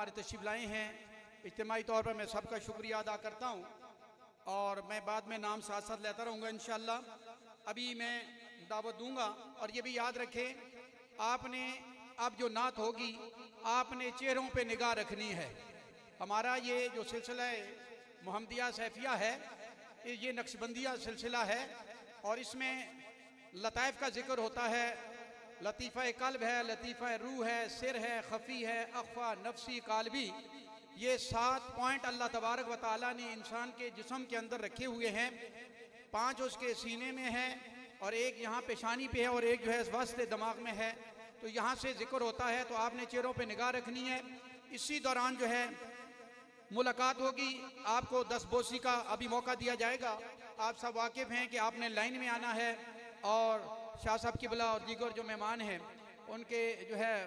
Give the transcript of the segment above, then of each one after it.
हमारे तशरीफ़ लाए हैं, इज्तिमाई तौर पर मैं सबका शुक्रिया अदा करता हूँ और मैं बाद में नाम साथ साथ लेता रहूँगा इंशाअल्लाह। अभी मैं दावत दूंगा और ये भी याद रखें, आपने अब जो नात होगी आपने चेहरों पे निगाह रखनी है। हमारा ये जो सिलसिला मोहम्मदिया सैफिया है, ये नक्शबंदिया सिलसिला है और इसमें लताइफ का जिक्र होता है। लतीफ़ा कल्ब है, लतीफ़ा रूह है, सिर है, खफ़ी है, अख्फा, नफ्सी, कालबी। ये 7 पॉइंट अल्लाह तबारक व तआला ने इंसान के जिस्म के अंदर रखे हुए हैं। 5 उसके सीने में है और एक यहाँ पेशानी पे है और एक जो है वस्ते दिमाग में है। तो यहाँ से जिक्र होता है, तो आपने चेहरों पे निगाह रखनी है। इसी दौरान जो है मुलाकात होगी, आपको 10 बोसी का अभी मौका दिया जाएगा। आप सब वाकिफ़ हैं कि आपने लाइन में आना है और शाह साहब किबला और दीगर जो मेहमान हैं उनके जो है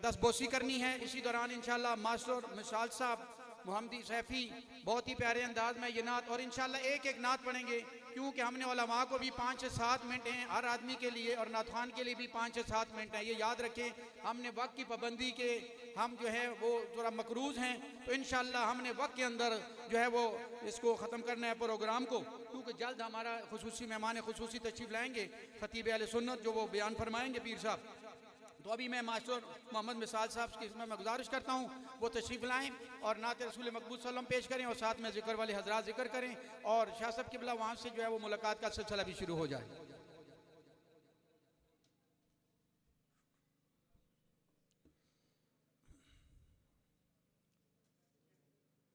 10 बोसी करनी है। इसी दौरान इंशाअल्लाह मास्टर मिसाल साहब मोहम्मदी सैफ़ी बहुत ही प्यारे अंदाज में ये नात, और इंशाअल्लाह एक एक नात पढ़ेंगे क्योंकि हमने उलमा को भी 5 से 7 मिनट हैं हर आदमी के लिए और नात खान के लिए भी 5 से 7 मिनट हैं। ये याद रखें, हमने वक्त की पाबंदी के हम जो है वो थोड़ा मकरूज़ हैं, तो इंशाअल्लाह हमने वक्त के अंदर जो है वो इसको ख़त्म करना है प्रोग्राम को, क्योंकि जल्द हमारा खुसूसी मेहमान खुसूसी तशरीफ़ लाएंगे, ख़तीब अहले सुन्नत, जो वो बयान फरमाएंगे पीर साहब। तो अभी मैं मास्टर मोहम्मद मिसाल साहब की इसमें मैं गुजारिश करता हूँ वो तशरीफ़ लाएँ और नात रसूल मकबूल सल्लम पेश करें और साथ में ज़िक्र वाले हज़रात ज़िक्र करें और शाह साहब किबला वहाँ से जो है वो मुलाकात का सिलसिला भी शुरू हो जाए।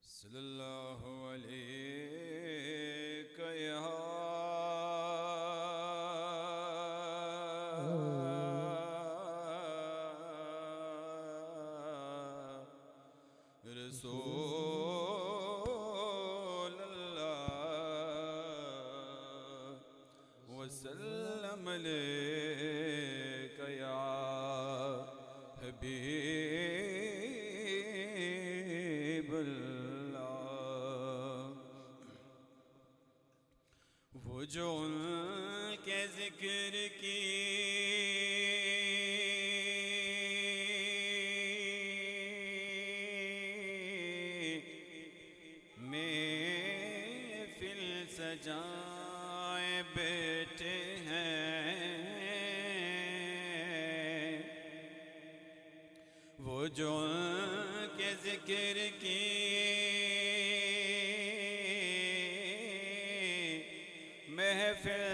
सल्लल्लाहु अलैका या रसूल अल्लाह वसल्लम अलैका या हबीब अल्लाह। वो जो उनके जिक्र की सजाए बैठे हैं, वो जो उनके जिक्र की महफिल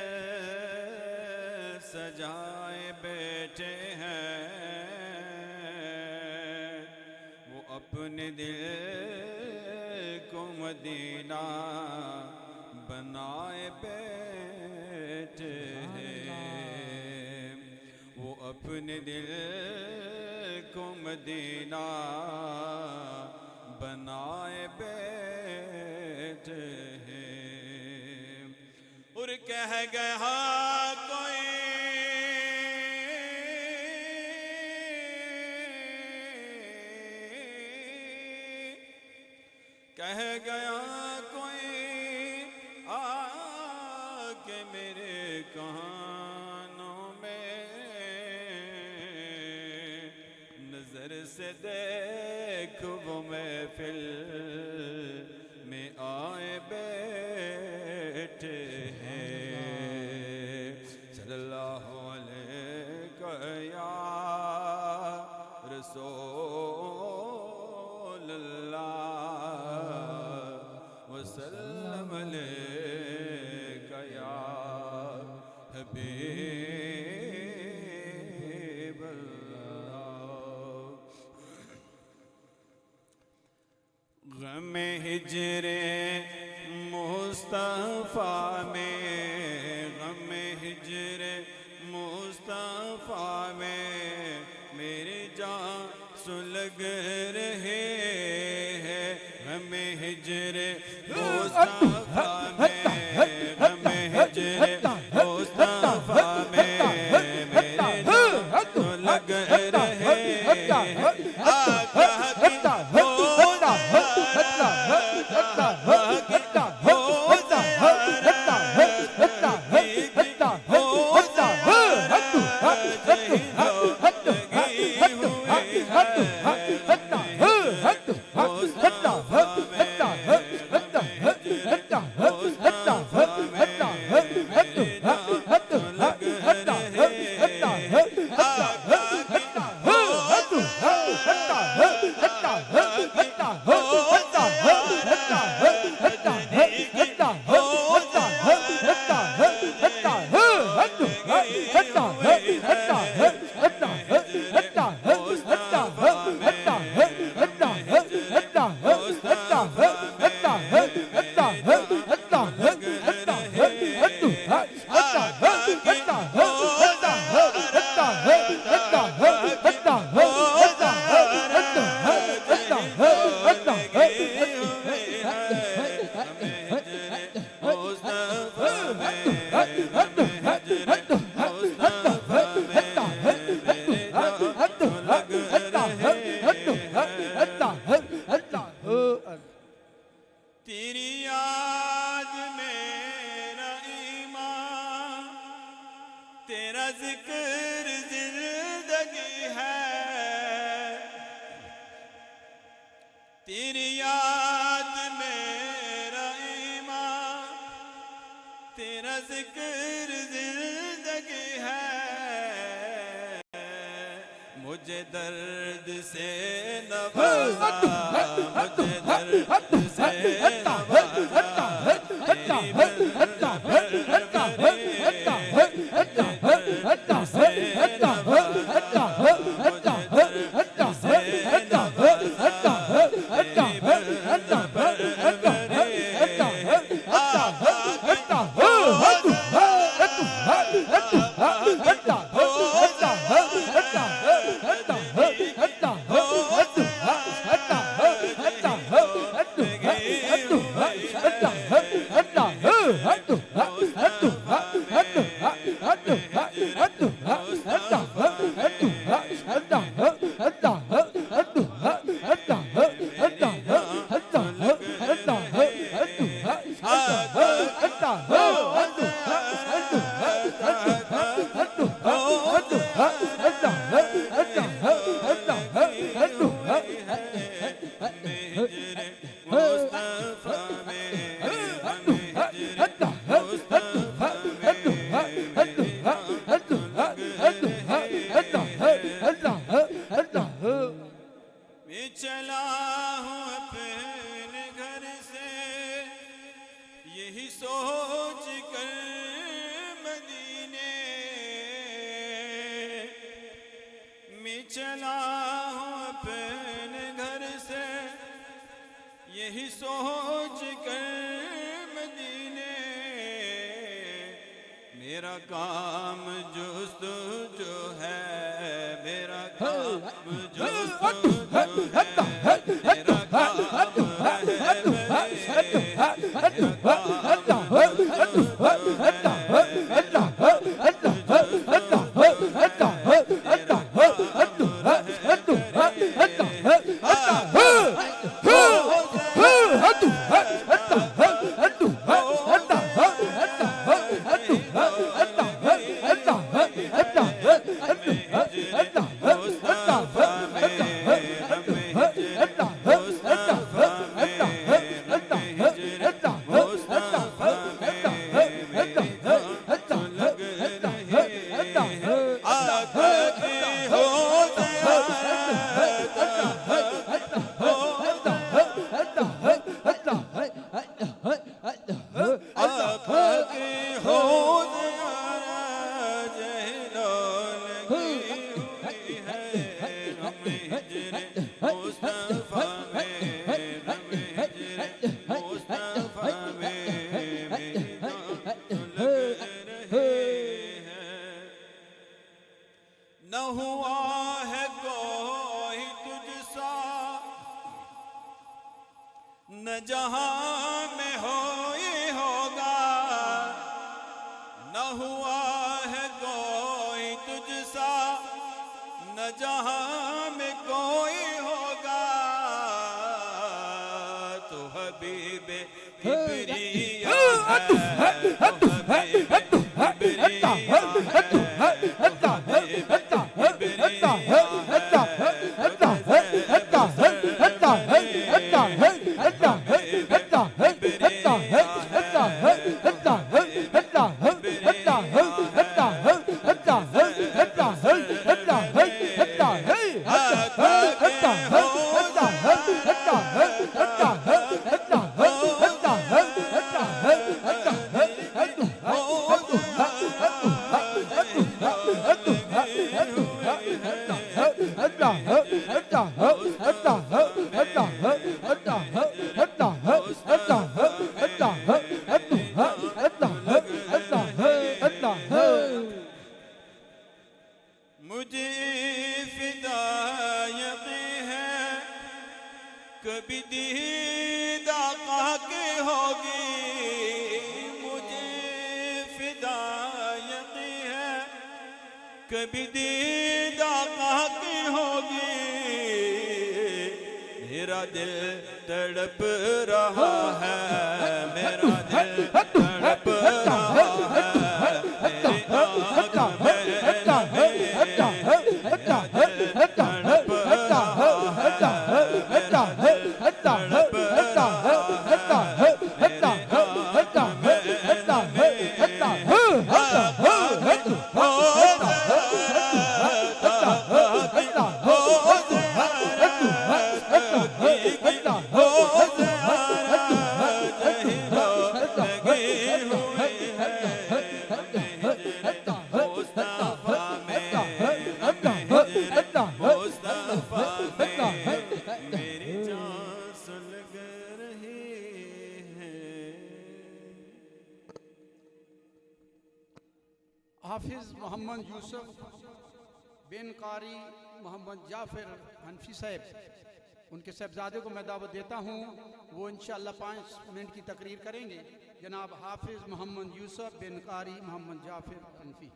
सजाए बैठे हैं, वो अपने दिल को मदीना बनाए बैठे हैं, वो अपने दिल को मदीना बनाए बैठे हैं। और कह गया कोई कह गया मेरे कानों में नजर से देख वो महफिल में आए बैठे हैं। सल्लल्लाहु अलैका या रसूल अल्लाह वसल्लम अलैका या हबीब अल्लाह। गम हिजरे मुस्तफ़ा में, गम हिजरे मुस्तफ़ा में मेरी जान सुलग रहे हैं। गम हिजरे मुस्तफ़ा में, गम हिजरे मुस्तफ़ा में मेरे जान सुलग रहे हैं। आका की तेरी याद मेरा ईमान, तेरा जिक्र जिंदगी है। तेरी याद मेरा ईमान, तेरा जिक्र जिंदगी है। मुझे दर्द से नवाजा, मुझे दर्द से नवाजा, तेरी बंदा परवरे, दर्द से नवाजा, मुझे दर्द से नवाजा, तेरी बंदा परवरे। मैं चला हूँ अपने घर से यही सोच कर मदीने, मैं चला हूँ अपने घर से यही सोच कर मदीने। मेरा काम जुस्तजू है, मेरा काम जुस्तजू है, मेरा काम न हुआ है कोई तुझसा, न जहां में हो ये होगा। न हुआ है कोई तुझसा, न जहां में कोई होगा। तो हबीबे किबरिया है, तो हबीबे किबरिया है। मुझे फिदा यकीन है कभी दीद आका की होगी। मुझे फिदा यकीन है कभी दीद आका की होगी। मेरा दिल तड़प रहा है, मेरा दिल तड़प रहा है, मेरी आँख में नहीं, मेरा दिल तड़प रहा है, मेरा दिल तड़प रहा है, मेरी आँख में मेरी जान सुलग रही है। हाफिज मोहम्मद यूसुफ बिन कारी मोहम्मद जाफिर हनफी साहब, उनके साहबजादे को मैं दावत देता हूँ, वो इंशाअल्लाह 5 मिनट की तकरीर करेंगे। जनाब हाफिज मोहम्मद यूसुफ बिन कारी मोहम्मद जाफिर हनफी।